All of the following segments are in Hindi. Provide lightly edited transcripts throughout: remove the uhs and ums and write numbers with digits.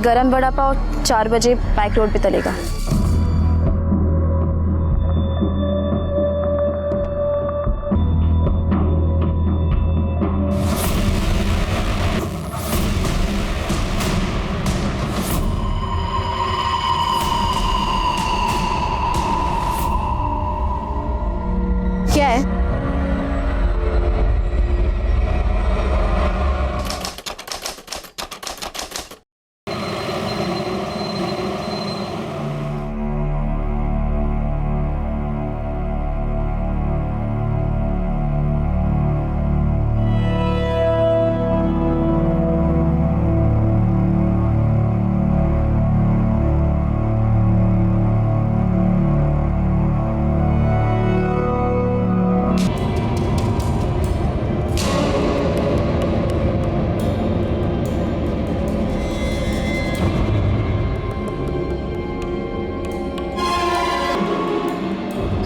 गरम वड़ा पाव 4 बजे पैक रोड पे तलेगा। क्या है?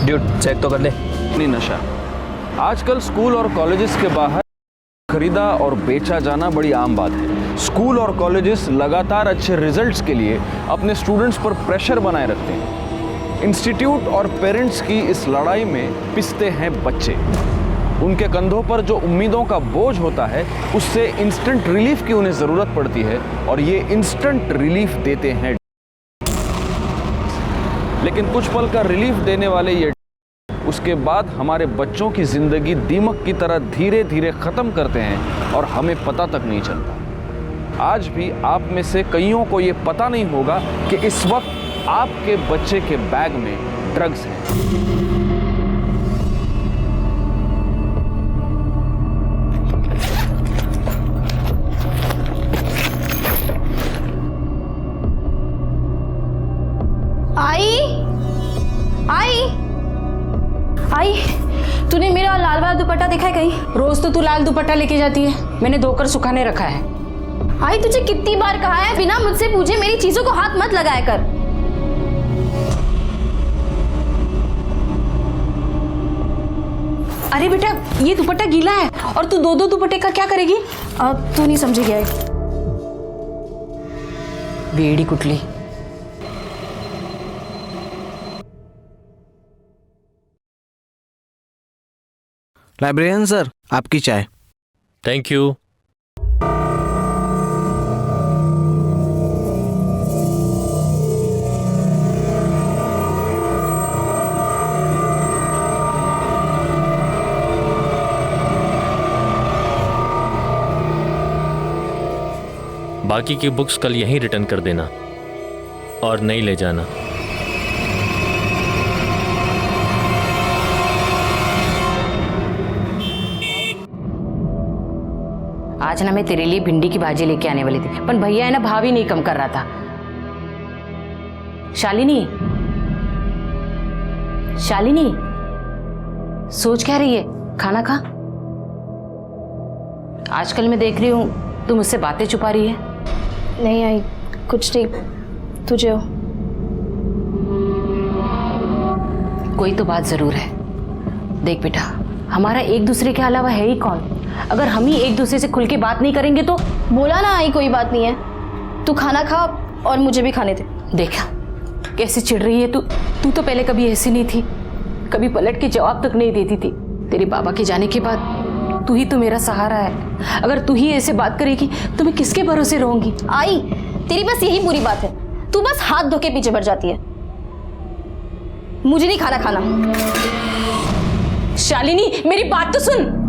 ड्यूड चेक तो कर ले। नहीं नशा। आजकल स्कूल और कॉलेजेस के बाहर खरीदा और बेचा जाना बड़ी आम बात है। स्कूल और कॉलेजेस लगातार अच्छे रिजल्ट्स के लिए अपने स्टूडेंट्स पर प्रेशर बनाए रखते हैं। इंस्टीट्यूट और पेरेंट्स की इस लड़ाई में पिसते हैं बच्चे। उनके कंधों पर जो उम्मीदों का बोझ होता है उससे इंस्टेंट रिलीफ की उन्हें ज़रूरत पड़ती है और ये इंस्टेंट रिलीफ देते हैं। लेकिन कुछ पल का रिलीफ देने वाले ये उसके बाद हमारे बच्चों की जिंदगी दीमक की तरह धीरे धीरे खत्म करते हैं और हमें पता तक नहीं चलता। आज भी आप में से कईयों को ये पता नहीं होगा कि इस वक्त आपके बच्चे के बैग में ड्रग्स हैं। आई, तूने मेरा लाल वाला दुपट्टा देखा है कहीं? रोज तो तू लाल दुपट्टा लेके जाती है, मैंने धोकर सुखाने रखा है। आई, तुझे कितनी बार कहा है बिना मुझसे पूछे मेरी चीजों को हाथ मत लगाया कर। अरे बेटा ये दुपट्टा गीला है और तू दो दुपट्टे का क्या करेगी? तू नहीं समझेगी आई। वेड़ी कुटली। लाइब्रेरियन सर, आपकी चाय। Thank you. बाकी की बुक्स कल यहीं रिटर्न कर देना और नहीं ले जाना। आज ना मैं तेरे लिए भिंडी की भाजी लेके आने वाली थी, पर भैया है ना भाव ही नहीं कम कर रहा था। शालिनी, शालिनी सोच क्या रही है? खाना खा। आजकल मैं देख रही हूँ तू मुझसे बातें छुपा रही है। नहीं आई, कुछ नहीं, तुझे हो। कोई तो बात जरूर है। देख बेटा, हमारा एक दूसरे के अलावा है ही कौन? अगर हम ही एक दूसरे से खुल के बात नहीं करेंगे तो। बोला ना आई, कोई बात नहीं है। तू खाना खा और मुझे भी खाने दे। देखा कैसे चिढ़ रही है तू। तू तो पहले कभी ऐसी नहीं थी, कभी पलट के जवाब तक नहीं देती थी। तेरे बाबा के जाने के बाद तू ही तो मेरा सहारा है। अगर तू ही ऐसे बात करेगी तो मैं किसके भरोसे रहूंगी? आई, तेरी बस यही बुरी बात है, तू बस हाथ धो के पीछे बढ़ जाती है। मुझे नहीं खाना खाना। शालिनी मेरी बात तो सुन।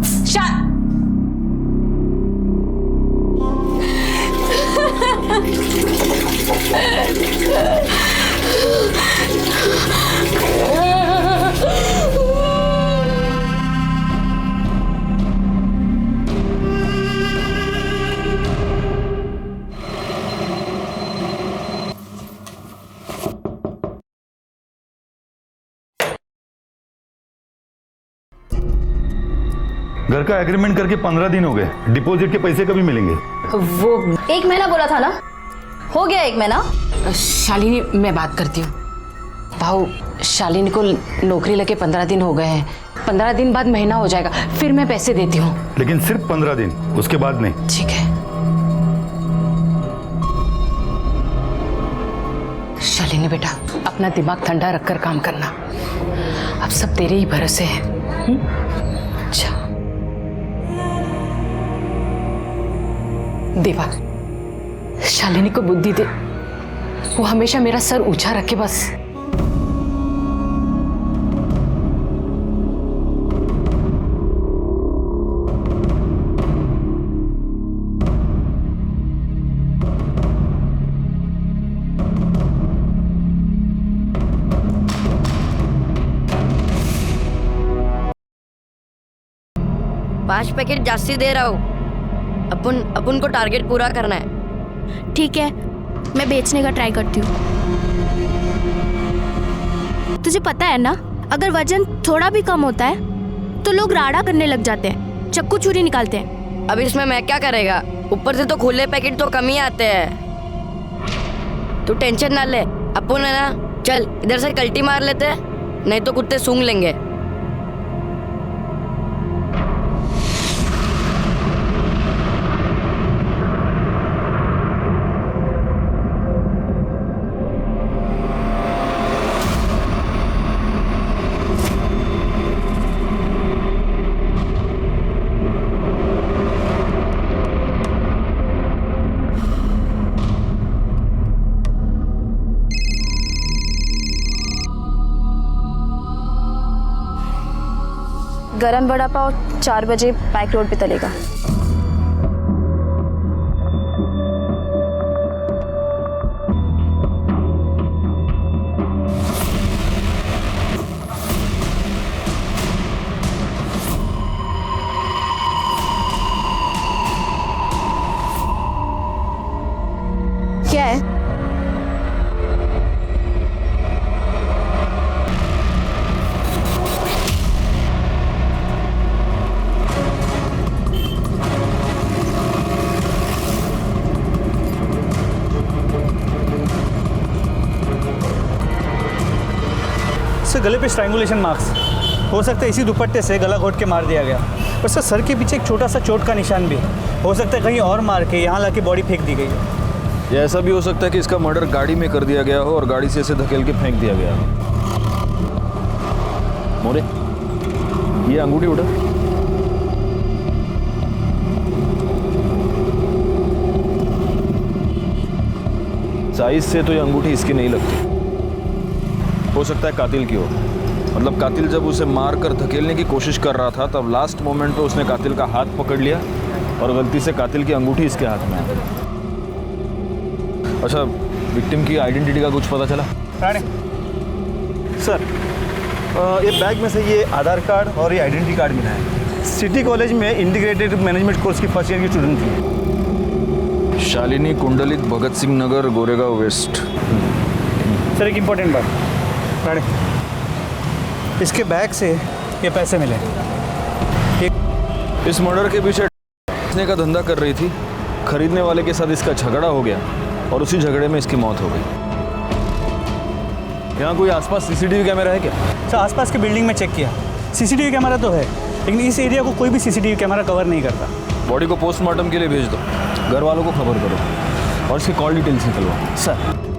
घर का एग्रीमेंट करके 15 दिन हो गए, डिपॉजिट के पैसे कभी मिलेंगे? वो 1 महीना बोला था ना, हो गया 1 महीना। शालिनी मैं बात करती हूँ। भाऊ, शालिनी को नौकरी लगे 15 दिन हो गए हैं। 15 दिन बाद महीना हो जाएगा, फिर मैं पैसे देती हूँ। लेकिन सिर्फ 15 दिन, उसके बाद नहीं। ठीक है। बेटा, अपना दिमाग ठंडा रखकर काम करना। अब सब तेरे ही भरोसे है। अच्छा देवा, शालिनी को बुद्धि दे, वो हमेशा मेरा सर ऊंचा रखे बस। पांच पैकेट जास्ती दे रहा हूँ। अपन को टारगेट पूरा करना है। ठीक है, मैं बेचने का ट्राई करती हूँ। तुझे पता है ना, अगर वजन थोड़ा भी कम होता है तो लोग राड़ा करने लग जाते हैं, चाकू छुरी निकालते हैं। अब इसमें मैं क्या करेगा? ऊपर से तो खुले पैकेट तो कम ही आते हैं। तू टेंशन ना ले, अपन है ना, चल इधर से कल्टी मार लेते हैं, नहीं तो कुत्ते सूंघ लेंगे। गरम वड़ा पाव 4 बजे पैक रोड पे तलेगा। क्या है? सर गले पे स्ट्रैंगुलेशन मार्क्स हो सकता है, इसी दुपट्टे से गला घोट के मार दिया गया। और सर के पीछे एक छोटा सा चोट का निशान भी हो सकता है, कहीं और मार के यहाँ लाके बॉडी फेंक दी गई है। या ऐसा भी हो सकता है कि इसका मर्डर गाड़ी में कर दिया गया हो और गाड़ी से इसे धकेल के फेंक दिया गया हो। मोरे, ये अंगूठी उठा। साइज से तो ये अंगूठी इसकी नहीं लगती। हो सकता है कातिल की हो। मतलब कातिल जब उसे मार कर धकेलने की कोशिश कर रहा था, तब लास्ट मोमेंट पे उसने कातिल का हाथ पकड़ लिया और गलती से कातिल की अंगूठी इसके हाथ में आ गई। अच्छा, विक्टिम की आइडेंटिटी का कुछ पता चला? राणे सर, ये बैग में से ये आधार कार्ड और ये आइडेंटिटी कार्ड मिला है। सिटी कॉलेज में इंटीग्रेटेड मैनेजमेंट कोर्स की फर्स्ट ईयर की स्टूडेंट थी। शालिनी कुंडलिक, भगत सिंह नगर, गोरेगांव वेस्ट। सर एक इम्पोर्टेंट बात, राणे, इसके बैग से ये पैसे मिले। इस मर्डर के पीछे बेचने का धंधा कर रही थी, खरीदने वाले के साथ इसका झगड़ा हो गया और उसी झगड़े में इसकी मौत हो गई। यहाँ कोई आसपास सीसीटीवी कैमरा है क्या? सर आसपास के बिल्डिंग में चेक किया, सीसीटीवी कैमरा तो है, लेकिन इस एरिया को कोई भी सीसीटीवी कैमरा कवर नहीं करता। बॉडी को पोस्टमार्टम के लिए भेज दो, घर वालों को खबर करो और इसकी कॉल डिटेल्स निकलवाओ। सर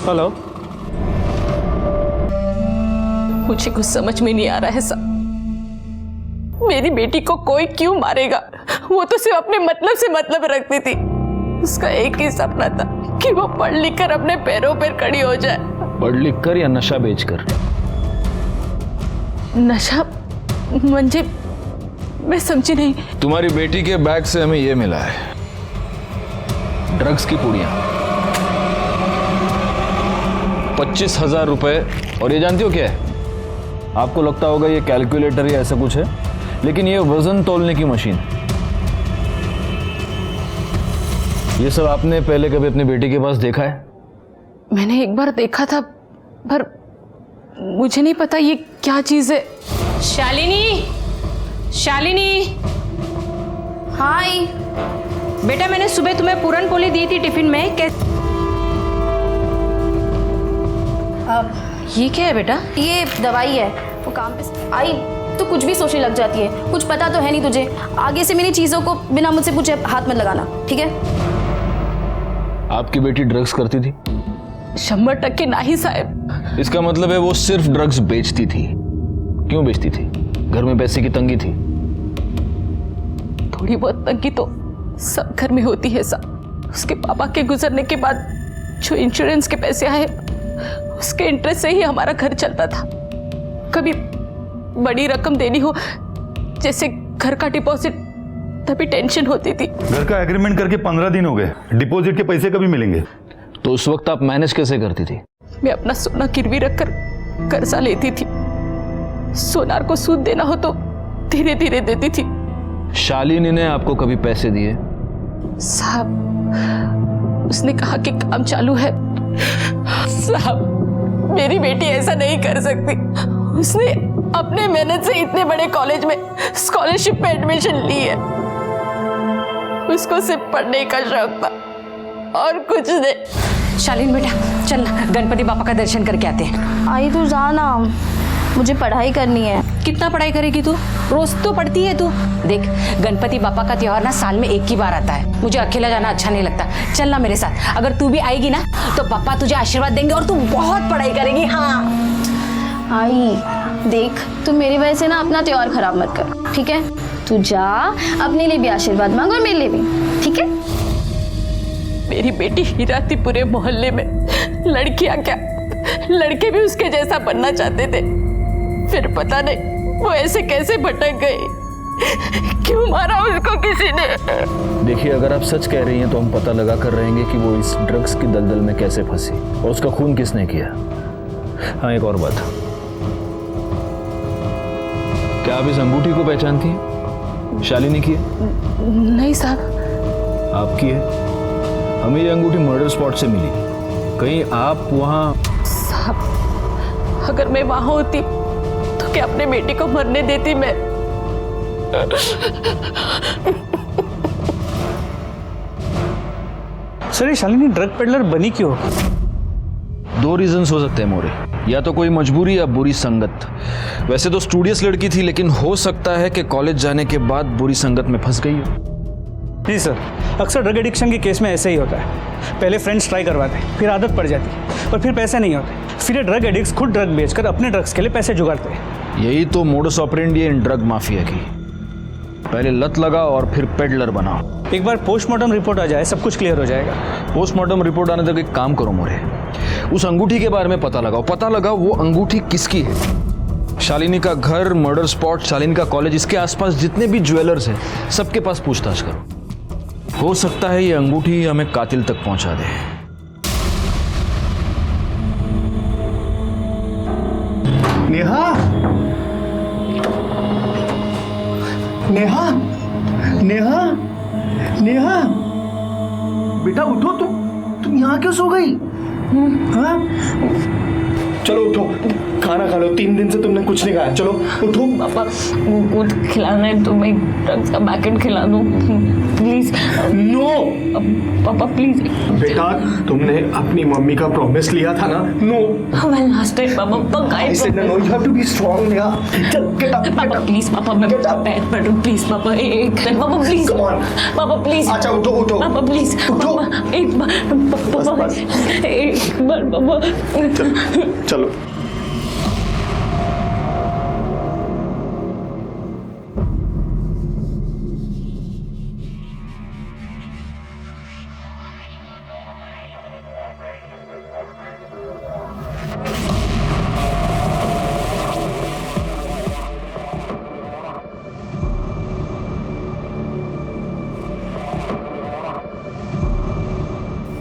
हेलो, मुझे कुछ समझ में नहीं आ रहा है सब। मेरी बेटी को कोई क्यों मारेगा? वो तो सिर्फ अपने मतलब से मतलब रखती थी। उसका एक ही सपना था कि वो पढ़ लिख कर अपने पैरों पर खड़ी हो जाए। पढ़ लिख कर या नशा बेचकर? नशा म्हणजे मैं समझी नहीं। तुम्हारी बेटी के बैग से हमें ये मिला है, ड्रग्स की पुड़ियां, 25,000 रुपए। और ये जानती हो क्या है? आपको लगता होगा ये कैलकुलेटर या ऐसा कुछ है, लेकिन ये वजन तोलने की मशीन। ये सब आपने पहले कभी अपनी बेटी के पास देखा है? मैंने एक बार देखा था, पर मुझे नहीं पता ये क्या चीज है। शालिनी, शालिनी। हाय बेटा, मैंने सुबह तुम्हें पूरन पोली दी थी टिफिन में। ये क्या है बेटा? ये दवाई है, वो काम पे आई तो कुछ भी सोचने लग जाती है। कुछ पता तो है नहीं तुझे। आगे से मेरी चीज़ों को बिना मुझसे पूछे हाथ मत लगाना, ठीक है? आपकी बेटी ड्रग्स करती थी? 100% नहीं साहब। इसका मतलब है वो सिर्फ ड्रग्स बेचती थी। क्यों बेचती थी? घर में पैसे की तंगी थी? थोड़ी बहुत तंगी तो सब घर में होती है साहब। उसके पापा के गुजरने के बाद जो इंश्योरेंस के पैसे आए उसके इंटरेस्ट से ही हमारा घर चलता था। कभी बड़ी रकम देनी हो जैसे घर का डिपॉजिट तभी टेंशन होती थी। घर का एग्रीमेंट करके 15 दिन हो गए, डिपॉजिट के पैसे कभी मिलेंगे? तो उस वक्त आप मैनेज कैसे करती थी? मैं अपना सोना गिरवी रखकर कर्जा लेती थी। सोनार को सूद देना हो तो धीरे धीरे देती थी। शालिनी ने आपको कभी पैसे दिए? साहब उसने कहा कि काम चालू है। साहब मेरी बेटी ऐसा नहीं कर सकती। उसने अपने मेहनत से इतने बड़े कॉलेज में स्कॉलरशिप पे एडमिशन ली है। उसको सिर्फ पढ़ने का शौक था और कुछ नहीं। शालीन बेटा चल गणपति बापा का दर्शन करके आते हैं। आई तू जा ना, मुझे पढ़ाई करनी है। कितना पढ़ाई करेगी तू? रोज तो पढ़ती है तू। देख गणपति बापा का त्योहार ना साल में एक ही बार आता है। मुझे अकेला जाना अच्छा नहीं लगता। चल ना मेरे साथ। अगर तू भी आएगी ना तो पापा तुझे आशीर्वाद देंगे और तू बहुत पढ़ाई करेगी। हाँ आई देख, तू मेरी वजह से ना अपना त्योहार खराब मत कर, ठीक है? तू जा, अपने लिए भी आशीर्वाद मांग और मेरे लिए भी, ठीक है? मेरी बेटी हीरा थी। पूरे मोहल्ले में लड़कियां क्या लड़के भी उसके जैसा बनना चाहते थे। फिर पता नहीं वो ऐसे कैसे भटक गई। क्यों मारा उसको किसी ने? देखिए, अगर आप सच कह रही हैं तो हम पता लगा कर रहेंगे कि वो इस ड्रग्स की दलदल में कैसे फंसी और उसका खून किसने किया। हाँ, एक और बात, क्या आप इस अंगूठी को पहचानती हैं? शालिनी की है? नहीं साहब। आपकी है? हमें ये अंगूठी मर्डर स्पॉट से मिली। कहीं आप वहाँ? साहब अगर मैं वहां होती तो क्या अपने बेटी को मरने देती मैं? सर ये शालिनी ड्रग पेडलर बनी क्यों? दो रीजंस हो सकते हैं मोरे। या तो कोई मजबूरी या बुरी संगत। वैसे तो स्टूडियस लड़की थी, लेकिन हो सकता है कि कॉलेज जाने के बाद बुरी संगत में फंस गई हो। जी सर, अक्सर ड्रग एडिक्शन के केस में ऐसे ही होता है। पहले फ्रेंड्स ट्राई करवाते हैं, फिर आदत पड़ जाती है और फिर पैसे नहीं होते। फिर ये ड्रग एडिक्ट्स खुद ड्रग बेचकर अपने ड्रग्स के लिए पैसे जुगाड़ते हैं। यही तो मोडस ऑपरेंडी है इन ड्रग माफिया की। पहले लत लगा और फिर पेडलर बनाओ। एक बार पोस्टमार्टम रिपोर्ट आ जाए सब कुछ क्लियर हो जाएगा। पोस्टमार्टम रिपोर्ट आने तक एक काम करो मोरे, उस अंगूठी के बारे में पता लगाओ। पता लगाओ वो अंगूठी किसकी है। शालिनी का घर, मर्डर स्पॉट, शालिनी का कॉलेज, इसके आसपास जितने भी ज्वेलर्स हैं सबके पास पूछताछ करो। हो सकता है ये अंगूठी हमें कातिल तक पहुंचा दे। नेहा, नेहा, नेहा, नेहा, बेटा उठो। तुम यहाँ क्यों सो गई? हाँ? चलो उठो, खाना खा लो। 3 दिन से तुमने कुछ नहीं खाया। चलो उठो। पापा कुछ खिलाना है तो मैं ड्रग्स का पैकेट खिला दूं प्लीज। नो पापा प्लीज। बेटा तुमने अपनी मम्मी का प्रॉमिस लिया था ना। नो मैं लास्ट टाइम पापा I said no, you have to be strong Neha. चल get up, पापा प्लीज। पापा मैं पैर पड़ूं प्लीज। पापा एक पापा प्लीज। Come on। पापा प्लीज। अच्छा उठो। पापा प्लीज। उठो। एक बार पापा एक बार पापा। चलो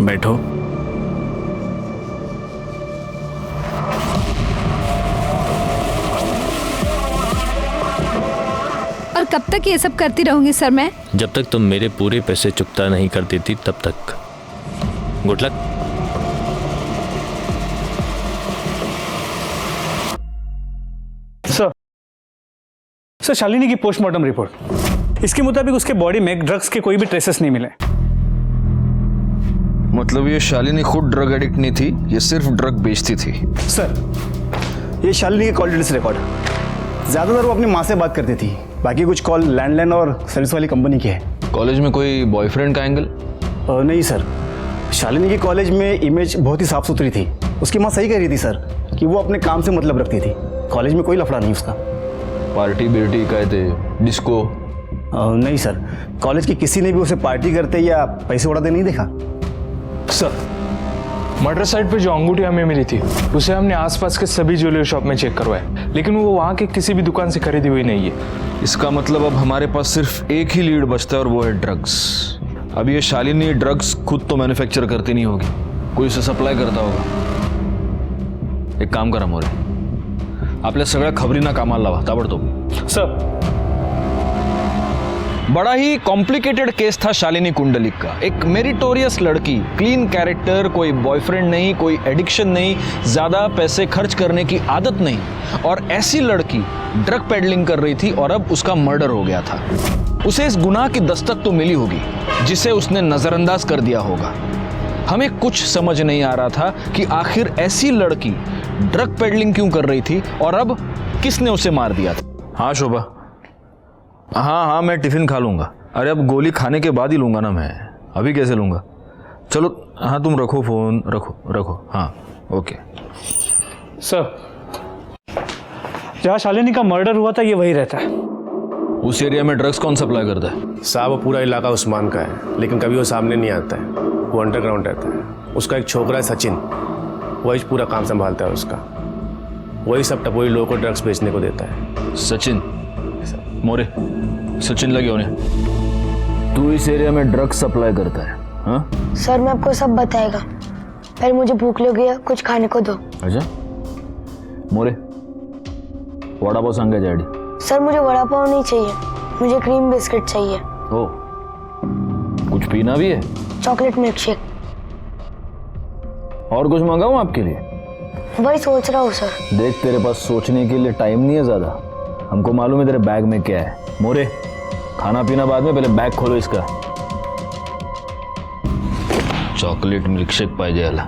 बैठो। और कब तक ये सब करती रहूंगी सर मैं? जब तक तुम मेरे पूरे पैसे चुकता नहीं कर देती तब तक। Good luck. सर शालिनी की पोस्टमार्टम रिपोर्ट, इसके मुताबिक उसके बॉडी में ड्रग्स के कोई भी ट्रेसेस नहीं मिले। मतलब ये शालिनी खुद ड्रग एडिक्ट नहीं थी, ये सिर्फ ड्रग बेचती थी। सर ये शालिनी के कॉल डिटेल्स रिकॉर्ड। ज़्यादातर वो अपनी माँ से बात करती थी, बाकी कुछ कॉल लैंडलाइन और सर्विस वाली कंपनी की है। कॉलेज में कोई बॉयफ्रेंड का एंगल? नहीं सर, शालिनी की कॉलेज में इमेज बहुत ही साफ सुथरी थी। उसकी माँ सही कह रही थी सर कि वो अपने काम से मतलब रखती थी, कॉलेज में कोई लफड़ा नहीं उसका। पार्टी बिर्टी कहते, डिस्को? नहीं सर, कॉलेज की किसी ने भी उसे पार्टी करते या पैसे उड़ाते नहीं देखा। सर, मर्डर साइट पे जो अंगूठी हमें मिली थी उसे हमने आसपास के सभी ज्वेलरी शॉप में चेक करवाया, लेकिन वो वहाँ के किसी भी दुकान से खरीदी हुई नहीं है। इसका मतलब अब हमारे पास सिर्फ एक ही लीड बचता है और वो है ड्रग्स। अब ये शालिनी ड्रग्स खुद तो मैन्युफैक्चर करती नहीं होगी, कोई उसे सप्लाई करता होगा। एक काम करा मोरे, आपल्या सगळ्या खबरींना कामाला लावा ताबडतोब। सर, बड़ा ही कॉम्प्लिकेटेड केस था शालिनी कुंडलिक का। एक मेरिटोरियस लड़की, क्लीन कैरेक्टर, कोई बॉयफ्रेंड नहीं, कोई एडिक्शन नहीं, ज्यादा पैसे खर्च करने की आदत नहीं, और ऐसी लड़की ड्रग पेडलिंग कर रही थी और अब उसका मर्डर हो गया था। उसे इस गुनाह की दस्तक तो मिली होगी जिसे उसने नजरअंदाज कर दिया होगा। हमें कुछ समझ नहीं आ रहा था कि आखिर ऐसी लड़की ड्रग पेडलिंग क्यों कर रही थी और अब किसने उसे मार दिया था। हाँ शोभा, हाँ, मैं टिफिन खा लूंगा। अरे अब गोली खाने के बाद ही लूंगा ना, मैं अभी कैसे लूंगा? चलो हाँ, तुम रखो फोन, रखो। हाँ ओके। सर, जहाँ शालिनी का मर्डर हुआ था ये वही रहता है। उस एरिया में ड्रग्स कौन सप्लाई करता है? साहब, पूरा इलाका उस्मान का है, लेकिन कभी वो सामने नहीं आता है, वो अंडरग्राउंड रहता है। उसका एक छोकरा है सचिन, वही पूरा काम संभालता है उसका। वही सब टपोरी लोगों को ड्रग्स बेचने को देता है। सचिन मोरे, सचिन लगे होने। तू इस एरिया में ड्रग्स सप्लाई करता है? हाँ सर, मैं आपको सब बताएगा, पहले मुझे भूख लगी है, कुछ खाने को दो। अच्छा मोरे, वड़ा पाव सांगे डैडी। सर, मुझे वड़ा पाव नहीं चाहिए, मुझे क्रीम बिस्किट चाहिए। ओ, कुछ पीना भी है? Chocolate milk shake. और कुछ मंगाऊं आपके लिए? वही सोच रहा हूँ सर। देख, तेरे पास सोचने के लिए टाइम नहीं है ज्यादा। हमको मालूम है तेरे बैग में क्या है। मोरे, खाना पीना बाद में, पहले बैग खोलो इसका। चॉकलेट मिल्क शेक पाहिजे याला।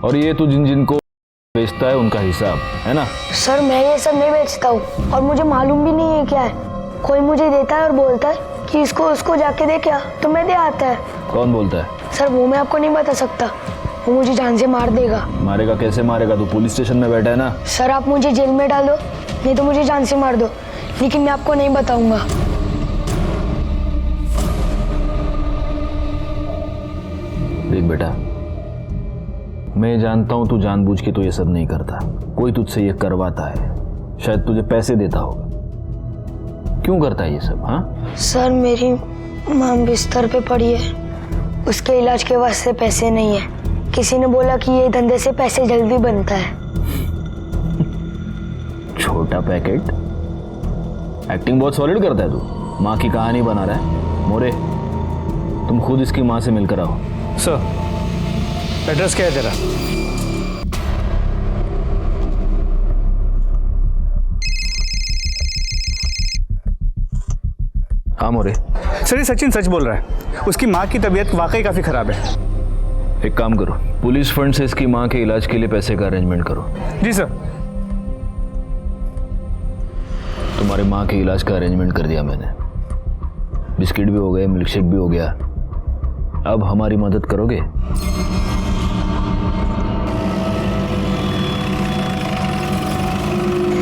और ये तू जिनको बेचता है उनका हिसाब है ना? सर, मैं ये सब नहीं बेचता हूँ और मुझे मालूम भी नहीं है क्या है। कोई मुझे देता है और बोलता है कि इसको उसको जाके दे, क्या तो मैं दे आता है। कौन बोलता है? सर, वो मैं आपको नहीं बता सकता, वो मुझे जान से मार देगा। मारेगा? कैसे मारेगा? तू पुलिस स्टेशन में बैठा है ना। सर, आप मुझे जेल में डाल दो, नहीं तो मुझे जान से मार दो, लेकिन मैं आपको नहीं बताऊंगा। देख बेटा, मैं जानता हूं तू जानबूझ के तो ये सब नहीं करता, कोई तुझसे ये करवाता है, शायद तुझे पैसे देता होगा। क्यों करता है ये सब? हाँ सर, मेरी माँ बिस्तर पे पड़ी है, उसके इलाज के वास्ते पैसे नहीं है। किसी ने बोला कि ये धंधे से पैसे जल्दी बनता है। छोटा पैकेट, एक्टिंग बहुत सॉलिड करता है तू, माँ की कहानी बना रहा है। मोरे, तुम खुद इसकी माँ से मिलकर आओ। सर, एड्रेस क्या है तेरा? हाँ मोरे। सर, ये सचिन सच बोल रहा है, उसकी माँ की तबीयत वाकई काफी खराब है। एक काम करो, पुलिस फंड से इसकी माँ के इलाज के लिए पैसे का अरेंजमेंट करो। जी सर। तुम्हारे माँ के इलाज का अरेंजमेंट कर दिया मैंने, बिस्किट भी हो गए, मिल्क शेक भी हो गया। अब हमारी मदद करोगे?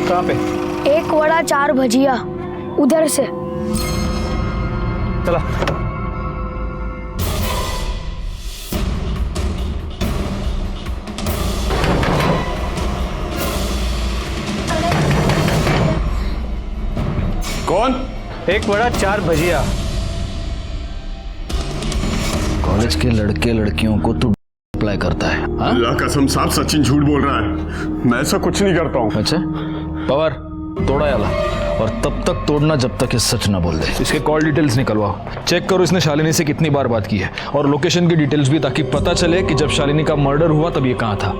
कहाँ पे? 1 वड़ा 4 भजिया, उधर से। चला। कौन? 1 वड़ा 4 भजिया। कॉलेज के लड़के लड़कियों को तू अप्लाई करता है? अल्लाह कसम साहब, सचिन झूठ बोल रहा है, मैं ऐसा कुछ नहीं करता हूँ। अच्छा, पवार तोड़ा याला, और तब तक तोड़ना जब तक ये सच ना बोल दे। इसके कॉल डिटेल्स निकलवाओ, चेक करो इसने शालिनी से कितनी बार बात की है, और लोकेशन की डिटेल्स भी, ताकि पता चले कि जब शालिनी का मर्डर हुआ तब ये कहाँ था।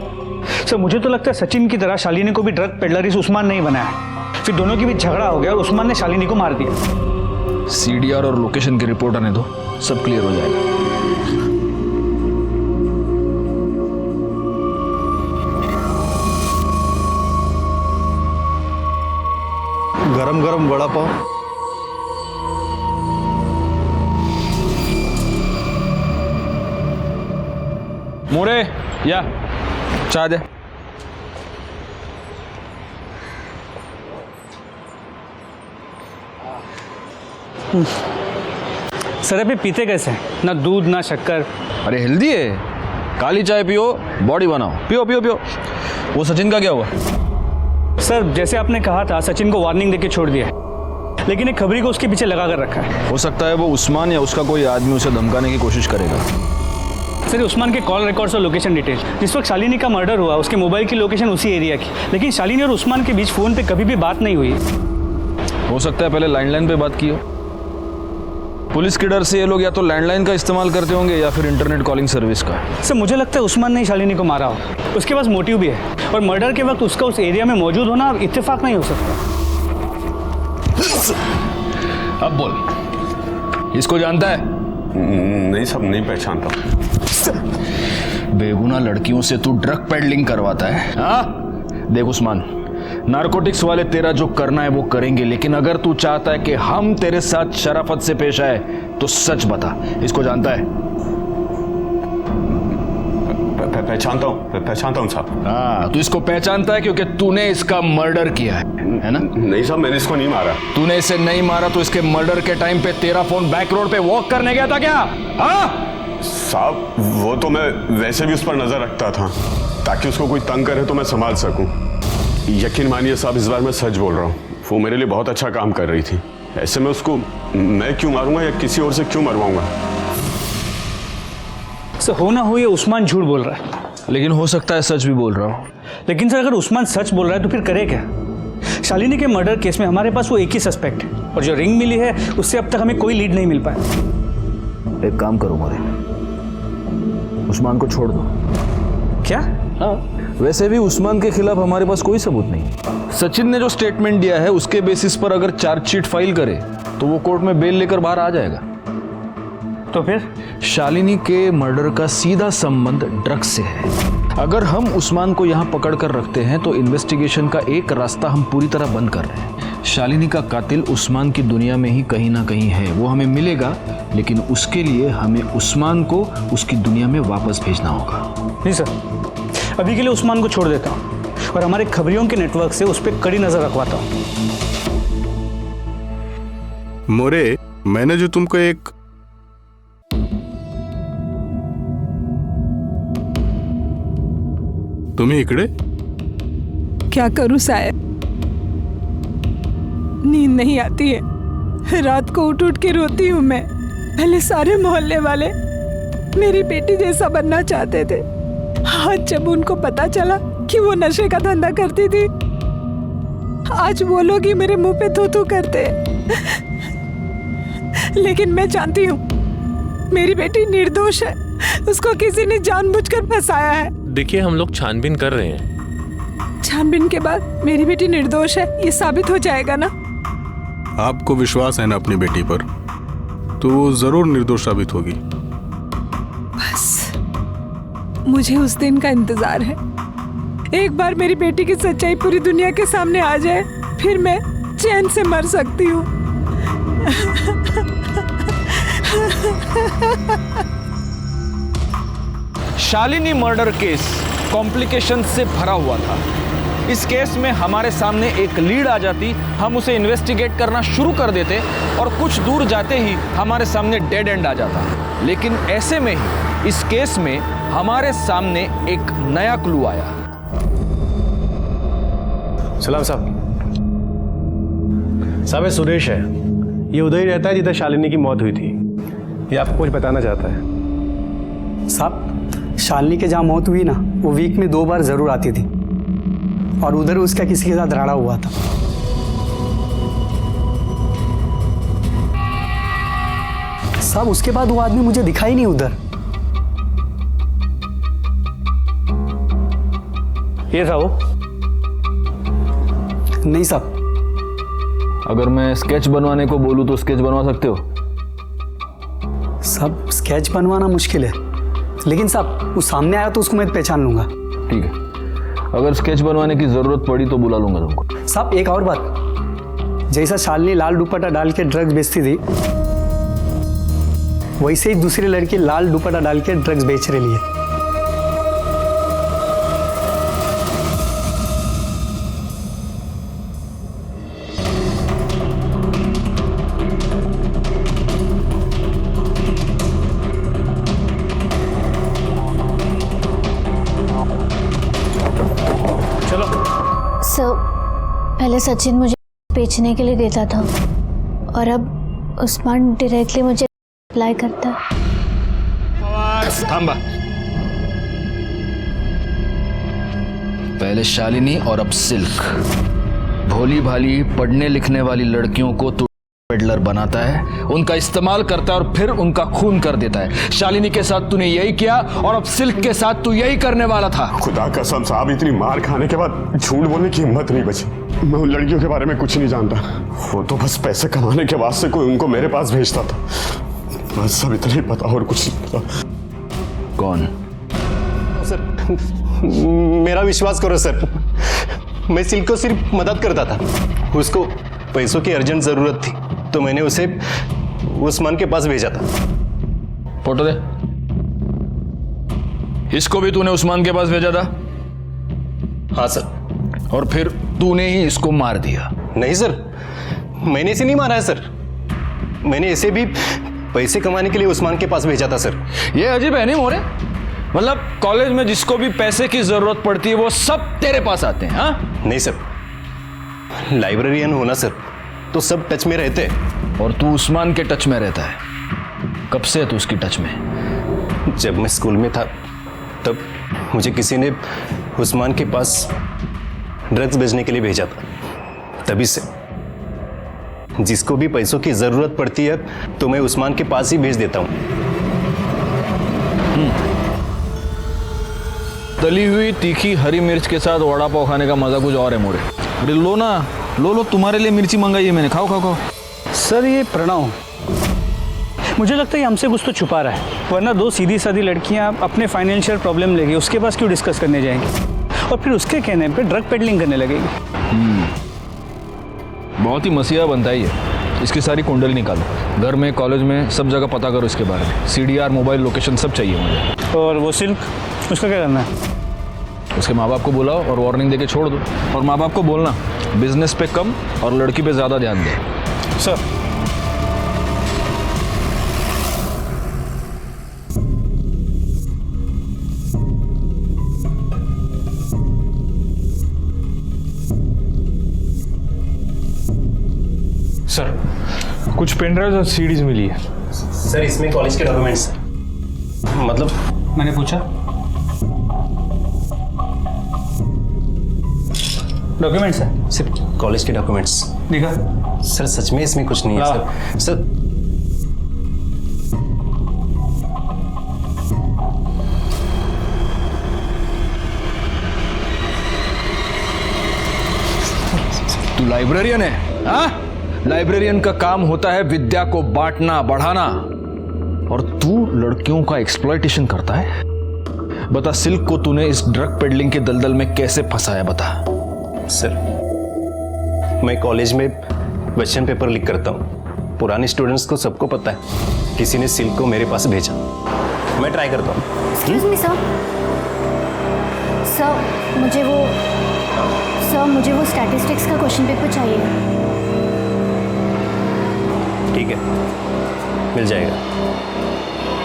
सर, मुझे तो लगता है सचिन की तरह शालिनी को भी ड्रग पेडलर इस उस्मान नहीं बनाया। फिर दोनों के बीच झगड़ा हो गया और उस्मान ने शालिनी को मार दिया। सीडीआर और लोकेशन की रिपोर्ट आने दो, सब क्लियर हो जाएगा। गरम गरम वड़ा पाव। मोरे या चाय दे। सर अभी पीते कैसे हैं? ना दूध ना शक्कर। अरे हेल्दी है, काली चाय पियो, बॉडी बनाओ। पियो पियो पियो। वो सचिन का क्या हुआ? सर जैसे आपने कहा था सचिन को वार्निंग देके छोड़ दिया है, लेकिन एक खबरी को उसके पीछे लगा कर रखा है। हो सकता है वो उस्मान या उसका कोई आदमी उसे धमकाने की कोशिश करेगा। सर उस्मान के कॉल रिकॉर्ड्स और लोकेशन डिटेल, जिस वक्त शालिनी का मर्डर हुआ उसके मोबाइल की लोकेशन उसी एरिया की, लेकिन शालिनी और उस्मान के बीच फ़ोन पे कभी भी बात नहीं हुई। हो सकता है पहले लैंडलाइन पे बात की हो। पुलिस के डर से ये लोग या तो लैंडलाइन का इस्तेमाल करते होंगे या फिर इंटरनेट कॉलिंग सर्विस का। सर मुझे लगता है उस्मान ने ही शालिनी को मारा हो, उसके पास मोटिव भी है, और मर्डर के वक्त उसका उस एरिया में मौजूद होना इत्तेफाक नहीं हो सकता। अब बोल, इसको जानता है? नहीं सब नहीं पहचानता। बेगुनाह लड़कियों से तू ड्रग पेडलिंग करवाता है? हाँ देख उस्मान, नारकोटिक्स वाले तेरा जो करना है वो करेंगे, लेकिन अगर तू चाहता है कि हम तेरे साथ शराफत से पेश आए तो सच बता, इसको जानता है? पहचानता हूँ साहब। हाँ तू इसको पहचानता है क्योंकि तूने इसका मर्डर किया है ना? नहीं साहब मैंने इसको नहीं मारा। तूने इसे नहीं मारा तो इसके मर्डर के टाइम पे तेरा फोन बैक रोड पे वॉक करने गया था क्या? हाँ साहब वो तो मैं वैसे भी उस पर नजर रखता था ताकि उसको कोई तंग करे तो मैं संभाल सकूं। यकीन मानिए साहब इस बार मैं सच बोल रहा हूँ, वो मेरे लिए बहुत अच्छा काम कर रही थी। ऐसे में उसको मैं क्यों मारूंगा या किसी और से क्यों मरवाऊंगा? सर हो ना हो ये उस्मान झूठ बोल रहा है, लेकिन हो सकता है सच भी बोल रहा हूँ। लेकिन सर अगर उस्मान सच बोल रहा है तो फिर करे क्या? शालिनी के मर्डर केस में हमारे पास वो एक ही सस्पेक्ट है, और जो रिंग मिली है उससे अब तक हमें कोई लीड नहीं मिल पाया। एक काम करो मोरे, उस्मान को छोड़ दो। क्या? हाँ वैसे भी उस्मान के खिलाफ हमारे पास कोई सबूत नहीं। सचिन ने जो स्टेटमेंट दिया है उसके बेसिस पर अगर चार्जशीट फाइल करे तो वो कोर्ट में बेल लेकर बाहर आ जाएगा। तो फिर शालिनी के मर्डर का सीधा संबंध ड्रग्स से है। अगर हम उस्मान को यहाँ पकड़ कर रखते हैं तो इन्वेस्टिगेशन का एक रास्ता हम पूरी तरह बंद कर रहे हैं। शालिनी का कातिल उस्मान की दुनिया में ही कहीं ना कहीं है, वो हमें मिलेगा, लेकिन उसके लिए हमें उस्मान को उसकी दुनिया में वापस भेजना होगा। नहीं सर, अभी के लिए उस्मान को छोड़ देता हूँ और हमारे खबरियों के नेटवर्क से उस पर कड़ी नजर रखवाता हूँ। मोरे, मैंने जो तुमको एक तुम्ही इकडे क्या करूं साहब, नींद नहीं आती है, रात को उठ उठ के रोती हूँ मैं। पहले सारे मोहल्ले वाले मेरी बेटी जैसा बनना चाहते थे, आज जब उनको पता चला कि वो नशे का धंधा करती थी, आज वो लोग ही मेरे मुंह पे थू थू करते। लेकिन मैं जानती हूँ मेरी बेटी निर्दोष है, उसको किसी ने जानबूझकर फंसाया है। देखिए हम लोग छानबीन कर रहे हैं। छानबीन के बाद मेरी बेटी निर्दोष है ये साबित हो जाएगा ना? आपको विश्वास है ना अपनी बेटी पर, तो वो जरूर निर्दोष साबित होगी। बस मुझे उस दिन का इंतजार है। एक बार मेरी बेटी की सच्चाई पूरी दुनिया के सामने आ जाए, फिर मैं चैन से मर सकती हूँ। शालिनी मर्डर केस कॉम्प्लिकेशन से भरा हुआ था। इस केस में हमारे सामने एक लीड आ जाती, हम उसे इन्वेस्टिगेट करना शुरू कर देते और कुछ दूर जाते ही हमारे सामने डेड एंड आ जाता। लेकिन ऐसे में ही इस केस में हमारे सामने एक नया क्लू आया। सलाम साहब। साहब ये सुरेश है, ये उधर ही रहता है जिधर शालिनी की मौत हुई थी। ये आपको कुछ बताना चाहता है। साहब शालिनी के जहाँ मौत हुई ना, वो वीक में 2 बार जरूर आती थी और उधर उसका किसी के साथ राड़ा हुआ था। साहब उसके बाद वो आदमी मुझे दिखाई नहीं उधर। ये था वो? नहीं साहब, अगर मैं स्केच बनवाने को बोलूँ तो स्केच बनवा सकते हो? साहब स्केच बनवाना मुश्किल है, लेकिन साहब वो सामने आया तो उसको मैं पहचान लूंगा। ठीक है, अगर स्केच बनवाने की जरूरत पड़ी तो बुला लूंगा तुमको। साहब एक और बात, जैसा शालिनी लाल दुपट्टा डाल के ड्रग्स बेचती थी, वैसे ही दूसरी लड़की लाल दुपट्टा डाल के ड्रग्स बेच रही है। सर, पहले सचिन मुझे बेचने के लिए देता था और अब उस्मान डायरेक्टली मुझे अप्लाई करता है। थांबा। पहले शालिनी और अब सिल्क। भोली भाली पढ़ने लिखने वाली लड़कियों को तू पेडलर बनाता है, उनका इस्तेमाल करता है और फिर उनका खून कर देता है। शालिनी के साथ तूने यही किया और अब सिल्क के साथ तू यही करने वाला था। खुदा कसम साहब, इतनी मार खाने के बाद झूठ बोलने की हिम्मत नहीं बची। मैं उन लड़कियों के बारे में कुछ नहीं जानता, वो तो बस पैसे कमाने के वास्ते कोई उनको मेरे पास भेजता था, बस सब इतना ही पता और कुछ नहीं पता। कौन? सर मेरा विश्वास करो सर, मैं सिल्क को सिर्फ मदद करता था, उसको पैसों की अर्जेंट जरूरत थी तो मैंने उसे उस्मान के पास भेजा था। फोटो दे। इसको भी तूने उस्मान के पास भेजा था? हाँ सर। और फिर तूने ही इसको मार दिया? नहीं सर, मैंने इसे नहीं मारा है सर, मैंने इसे भी पैसे कमाने के लिए उस्मान के पास भेजा था सर। ये अजीब है नहीं मोरे? मतलब कॉलेज में जिसको भी पैसे की जरूरत पड़ती है वो सब तेरे पास आते हैं? हाँ? नहीं सर, लाइब्रेरियन होना सर तो सब टच में रहते हैं। और तू उस्मान के टच में रहता है? कब से है तू उसकी टच में? जब मैं स्कूल में था तब मुझे किसी ने उस्मान के पास ड्रग्स बेचने के लिए भेजा था, तभी से जिसको भी पैसों की जरूरत पड़ती है तो मैं उस्मान के पास ही भेज देता हूं। तली हुई तीखी हरी मिर्च के साथ वड़ा पाव खाने का मजा कुछ और है मोरे। अरे लो ना, लो तुम्हारे लिए मिर्ची मंगाई है मैंने, खाओ खाओ खाओ। सर ये प्रणव, मुझे लगता है हमसे कुछ तो छुपा रहा है, वरना दो सीधी सादी लड़कियां अपने फाइनेंशियल प्रॉब्लम लेके उसके पास क्यों डिस्कस करने जाएंगी और फिर उसके कहने पे ड्रग पेडलिंग करने लगेगी। बहुत ही मसीहा बनता है ये। इसकी सारी कुंडली निकालो, घर में कॉलेज में सब जगह पता करो इसके बारे में। CDR मोबाइल लोकेशन सब चाहिए मुझे। और वो सिल्क, उसका क्या करना है? उसके माँ बाप को बुलाओ और वार्निंग देके छोड़ दो, और माँ बाप को बोलना बिजनेस पे कम और लड़की पे ज़्यादा ध्यान दे। सर सर कुछ पेन ड्राइव और सीडीज मिली है। सर इसमें कॉलेज के डॉक्यूमेंट्स हैं। मतलब मैंने पूछा डॉक्यूमेंट्स है? सिर्फ कॉलेज के डॉक्यूमेंट्स। देखा सर सच में इसमें कुछ नहीं है सर। सर तू लाइब्रेरियन है? हाँ, लाइब्रेरियन का काम होता है विद्या को बांटना बढ़ाना, और तू लड़कियों का एक्सप्लॉयटेशन करता है। बता, सिल्क को तूने इस ड्रग पेडलिंग के दलदल में कैसे फंसाया, बता। सर मैं कॉलेज में क्वेश्चन पेपर लीक करता हूँ, पुराने स्टूडेंट्स को सबको पता है, किसी ने सिल्क को मेरे पास भेजा, मैं ट्राई करता हूँ। एक्सक्यूज मी सर, मुझे वो स्टैटिस्टिक्स का क्वेश्चन पेपर चाहिए। ठीक है, मिल जाएगा।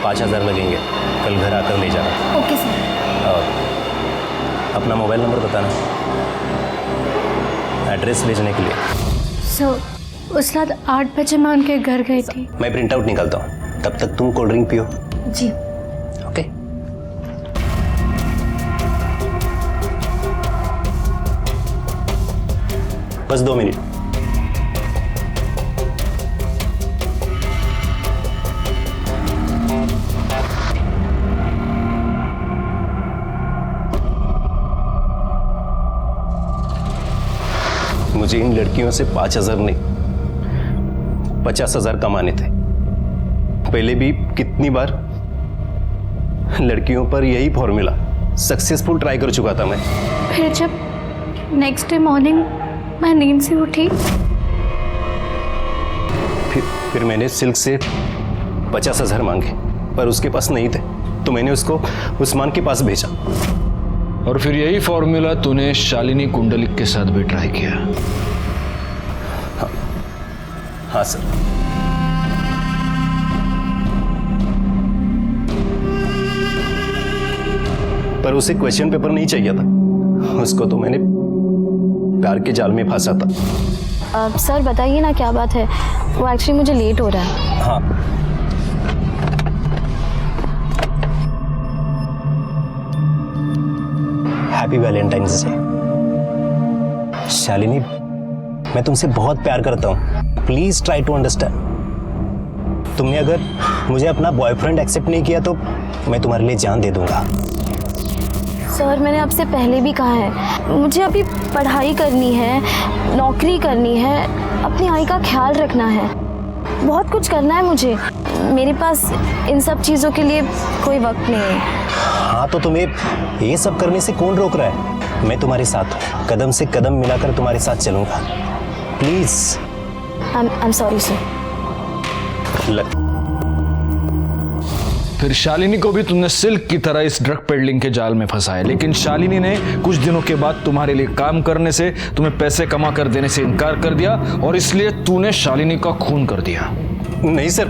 5000 लगेंगे, कल घर आकर ले जाना। Okay sir. और अपना मोबाइल नंबर बताना, एड्रेस भेजने के लिए। सर उस रात 8 बजे मैं उनके घर गई थी। मैं प्रिंट आउट निकालता हूँ, तब तक तुम कोल्ड ड्रिंक पियो। जी ओके। बस 2 मिनट। मुझे इन लड़कियों से 5000 नहीं 50,000 कमाने थे। पहले भी कितनी बार लड़कियों पर यही फॉर्मूला सक्सेसफुल ट्राई कर चुका था मैं। फिर जब नेक्स्ट डे मॉर्निंग मैं नींद से उठी, फिर मैंने सिल्क से 50,000 मांगे, पर उसके पास नहीं थे, तो मैंने उसको उस्मान के पास भेजा। और फिर यही फॉर्मूला तूने शालिनी कुंडलिक के साथ भी ट्राई किया? हाँ सर। पर उसे क्वेश्चन पेपर नहीं चाहिए था, उसको तो मैंने प्यार के जाल में फंसा था। सर बताइए ना क्या बात है, वो एक्चुअली मुझे लेट हो रहा है। हाँ, हैप्पी वैलेंटाइंस डे। शालिनी, मैं तुमसे बहुत प्यार करता हूँ, प्लीज ट्राई टू अंडरस्टैंड। तुमने अगर मुझे अपना बॉयफ्रेंड एक्सेप्ट नहीं किया तो मैं तुम्हारे लिए जान दे दूंगा। सर मैंने आपसे पहले भी कहा है, मुझे अभी पढ़ाई करनी है, नौकरी करनी है, अपनी आई का ख्याल रखना है, बहुत कुछ करना है मुझे। मेरे पास इन सब चीज़ों के लिए कोई वक्त नहीं है। हाँ, तो तुम्हें ये सब करने से कौन रोक रहा है? मैं तुम्हारे साथ हूँ, कदम से कदम मिलाकर तुम्हारे साथ चलूंगा। प्लीज। I'm sorry sir। फिर शालिनी को भी तुमने सिल्क की तरह इस ड्रग पेडलिंग के जाल में फंसाया, लेकिन शालिनी ने कुछ दिनों के बाद तुम्हारे लिए काम करने से, तुम्हें पैसे कमा कर देने से इनकार कर दिया, और इसलिए तूने शालिनी का खून कर दिया। नहीं सर,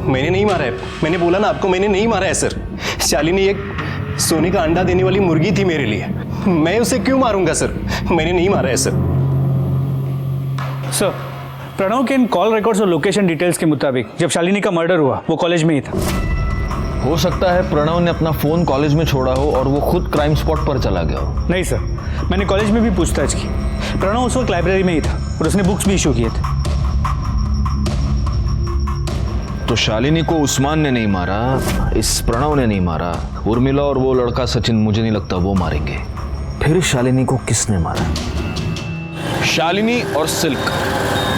मैंने नहीं मारा है। मैंने बोला ना आपको, मैंने नहीं मारा है सर। शालिनी एक सोने का अंडा देने वाली मुर्गी थी मेरे लिए, मैं उसे क्यों मारूंगा सर? मैंने नहीं मारा है सर। सर, प्रणव के इन कॉल रिकॉर्ड्स और लोकेशन डिटेल्स के मुताबिक जब शालिनी का मर्डर हुआ वो कॉलेज में ही था। हो सकता है प्रणव ने अपना फोन कॉलेज में छोड़ा हो और वो खुद क्राइम स्पॉट पर चला गया हो। नहीं सर, मैंने कॉलेज में भी पूछताछ की, प्रणव उस वक्त लाइब्रेरी में ही था और उसने बुक्स भी इशू किए थे। तो शालिनी को उस्मान ने नहीं मारा, इस प्रणव ने नहीं मारा, उर्मिला और वो लड़का सचिन मुझे नहीं लगता वो मारेंगे। फिर शालिनी को किसने मारा? शालिनी और सिल्क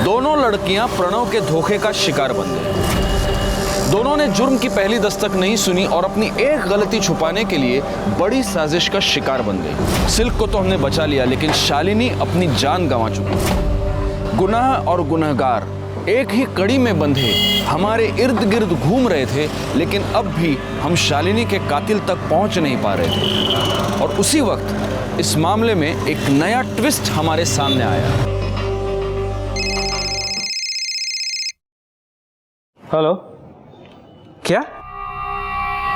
दोनों लड़कियां प्रणव के धोखे का शिकार बन गई। दोनों ने जुर्म की पहली दस्तक नहीं सुनी और अपनी एक गलती छुपाने के लिए बड़ी साजिश का शिकार बन गई। सिल्क को तो हमने बचा लिया, लेकिन शालिनी अपनी जान गंवा चुकी। गुनाह और गुनहगार एक ही कड़ी में बंधे हमारे इर्द गिर्द घूम रहे थे, लेकिन अब भी हम शालिनी के कातिल तक पहुंच नहीं पा रहे थे। और उसी वक्त इस मामले में एक नया ट्विस्ट हमारे सामने आया। हेलो, क्या?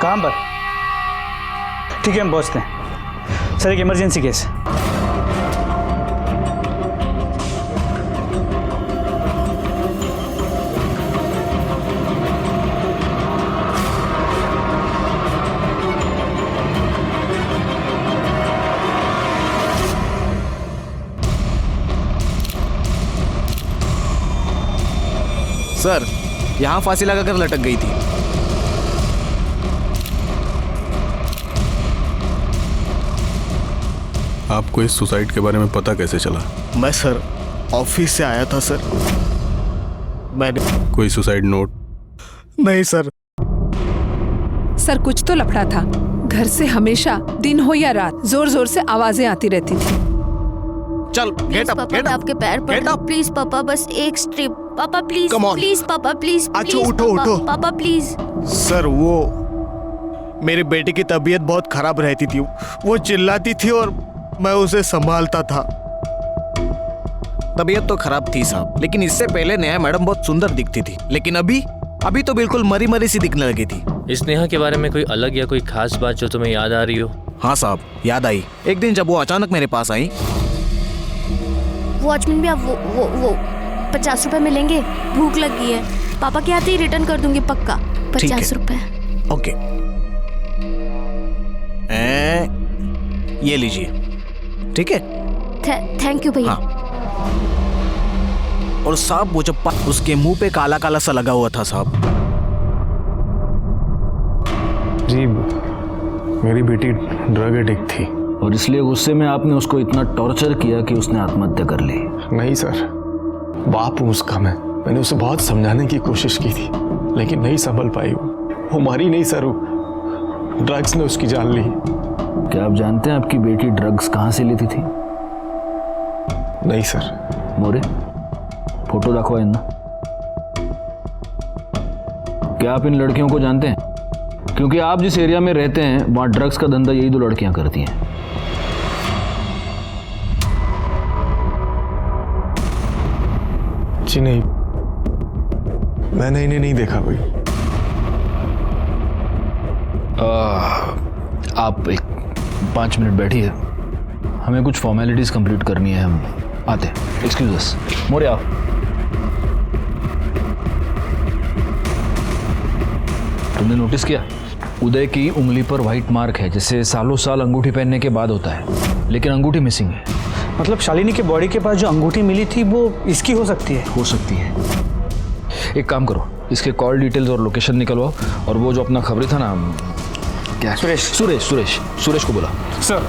कहाँ पर? ठीक है, हम पहुँचते हैं। सर, एक इमरजेंसी केस है। सर, यहाँ फांसी लगाकर लटक गई थी। आपको इस सुसाइड के बारे में पता कैसे चला? मैं सर ऑफिस से आया था सर। मैंने कोई सुसाइड नोट? नहीं सर। सर, कुछ तो लफड़ा था। घर से हमेशा दिन हो या रात जोर जोर से आवाजें आती रहती थी। चल, गेट अप, गेट अप। आपके पैर पर प्लीज पापा, बस एक स्ट्रिप पापा, प्लीज प्लीज पापा, प्लीज। अच्छा, उठो उठो पापा प्लीज। सर, वो मेरे बेटे की तबीयत बहुत खराब रहती थी, वो चिल्लाती थी और मैं उसे संभालता था। तबीयत तो खराब थी साहब, लेकिन इससे पहले नेहा मैडम बहुत सुंदर दिखती थी, लेकिन अभी तो बिल्कुल मरी मरी सी दिखने लगी थी। इस नेहा के बारे में कोई अलग या कोई खास बात जो तुम्हें याद आ रही हो? हाँ साहब, याद आई। एक दिन जब वो अचानक मेरे पास आई। वॉचमैन भी आप वो 50 रुपए मिलेंगे, भूख लगी है, पापा के आते ही रिटर्न कर दूंगी पक्का। 50 रुपए। ओके, ये लीजिए। ठीक है, थैंक यू भैया। हाँ। और साहब, वो जब उसके मुंह पे काला काला सा लगा हुआ था साहब। जी, मेरी बेटी ड्रग एडिक्ट थी और इसलिए गुस्से में आपने उसको इतना टॉर्चर किया कि उसने आत्महत्या कर ली। नहीं सर, बाप हूं उसका मैं। मैंने उसे बहुत समझाने की कोशिश की थी, लेकिन नहीं संभल पाई। वो मारी नहीं सर, ड्रग्स ने उसकी जान ली। क्या आप जानते हैं आपकी बेटी ड्रग्स कहाँ से लेती थी? नहीं सर। मोरे, फोटो दाखवा इन्ना। क्या आप इन लड़कियों को जानते हैं? क्योंकि आप जिस एरिया में रहते हैं वहां ड्रग्स का धंधा यही 2 लड़कियां करती हैं। जी नहीं, मैंने इन्हें नहीं देखा कोई। आप एक 5 मिनट बैठिए, हमें कुछ फॉर्मेलिटीज कंप्लीट करनी है, हम आते हैं। एक्सक्यूज अस। मोरे आओ। तुमने नोटिस किया उदय की उंगली पर व्हाइट मार्क है, जिससे सालों साल अंगूठी पहनने के बाद होता है, लेकिन अंगूठी मिसिंग है। मतलब शालिनी के बॉडी के पास जो अंगूठी मिली थी वो इसकी हो सकती है? हो सकती है। एक काम करो, इसके कॉल डिटेल्स और लोकेशन निकलवाओ, और वो जो अपना खबरी था ना, क्या सुरेश को बुला। सर।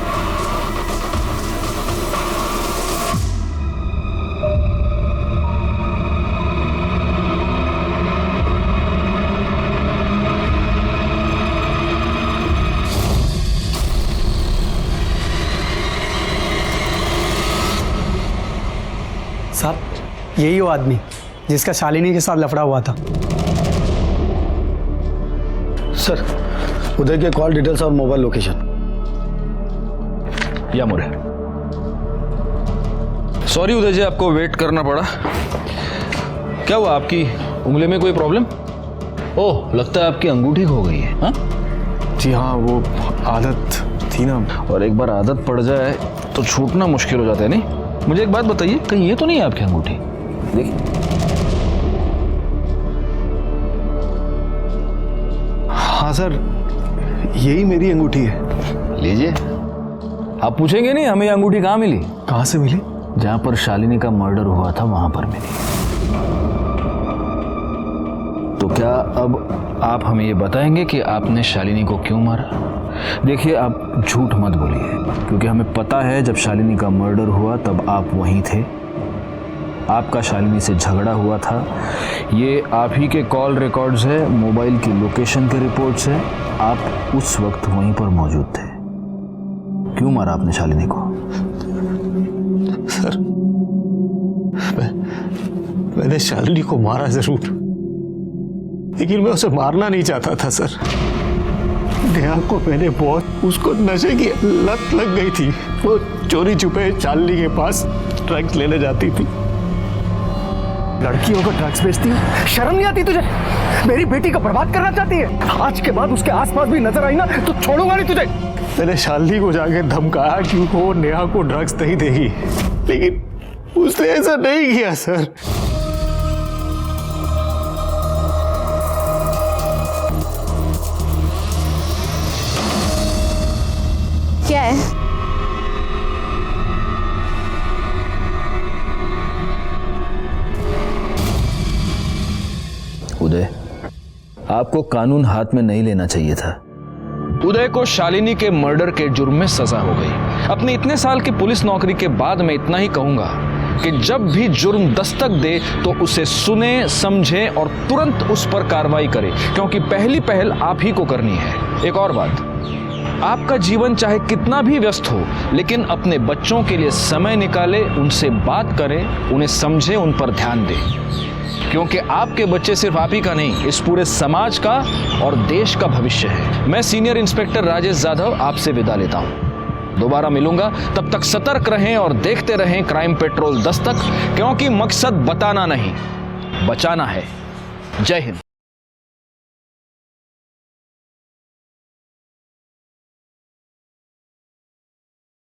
साहब, यही वो आदमी जिसका शालिनी के साथ लफड़ा हुआ था। सर, उदय के कॉल डिटेल्स और मोबाइल लोकेशन। या मोरे। सॉरी उदय जी, आपको वेट करना पड़ा। क्या हुआ, आपकी उंगली में कोई प्रॉब्लम? ओह, लगता है आपकी अंगूठी खो गई है। हाँ जी हाँ, वो आदत थी ना, और एक बार आदत पड़ जाए तो छूटना मुश्किल हो जाता है। नहीं, मुझे एक बात बताइए, कहीं ये तो नहीं है आपकी अंगूठी? देखिए। हाँ सर, यही मेरी अंगूठी है। लीजिए। आप पूछेंगे नहीं हमें अंगूठी कहाँ मिली? कहाँ से मिली? जहां पर शालिनी का मर्डर हुआ था वहां पर मिली। तो क्या अब आप हमें ये बताएंगे कि आपने शालिनी को क्यों मारा? देखिए, आप झूठ मत बोलिए, क्योंकि हमें पता है जब शालिनी का मर्डर हुआ तब आप वहीं थे। आपका शालिनी से झगड़ा हुआ था, ये आप ही के कॉल रिकॉर्ड्स है, मोबाइल की लोकेशन के रिपोर्ट्स है, आप उस वक्त वहीं पर मौजूद थे। क्यों मारा आपने शालिनी को? सर, मैंने शालिनी को मारा जरूर, लेकिन मैं उसे मारना नहीं चाहता था सर। नेहा को मैंने बहुत, उसको नशे की लत लग गई थी। वो चोरी छुपे शालिनी के पास ड्रग्स लेने जाती थी। लड़कियों को ड्रग्स बेचती है, शर्म नहीं आती तुझे? मेरी बेटी को बर्बाद करना चाहती है? आज के बाद उसके आसपास भी नजर आई ना तो छोड़ूंगा नहीं तुझे। मैंने शालिनी को जाके धमकाया कि वो नेहा को ड्रग्स नहीं देगी, लेकिन उसने ऐसा नहीं किया सर। क्या है? उदय, आपको कानून हाथ में नहीं लेना चाहिए था। उदय को शालिनी के मर्डर के जुर्म में सजा हो गई। अपने इतने साल की पुलिस नौकरी के बाद मैं इतना ही कहूंगा कि जब भी जुर्म दस्तक दे तो उसे सुने, समझे और तुरंत उस पर कार्रवाई करे, क्योंकि पहली पहल आप ही को करनी है। एक और बात, आपका जीवन चाहे कितना भी व्यस्त हो, लेकिन अपने बच्चों के लिए समय निकाले, उनसे बात करें, उन्हें समझे, उन पर ध्यान दें, क्योंकि आपके बच्चे सिर्फ आप ही का नहीं, इस पूरे समाज का और देश का भविष्य है। मैं सीनियर इंस्पेक्टर राजेश जाधव आपसे विदा लेता हूं। दोबारा मिलूंगा, तब तक सतर्क रहें और देखते रहें क्राइम पेट्रोल दस्तक, क्योंकि मकसद बताना नहीं, बचाना है। जय हिंद।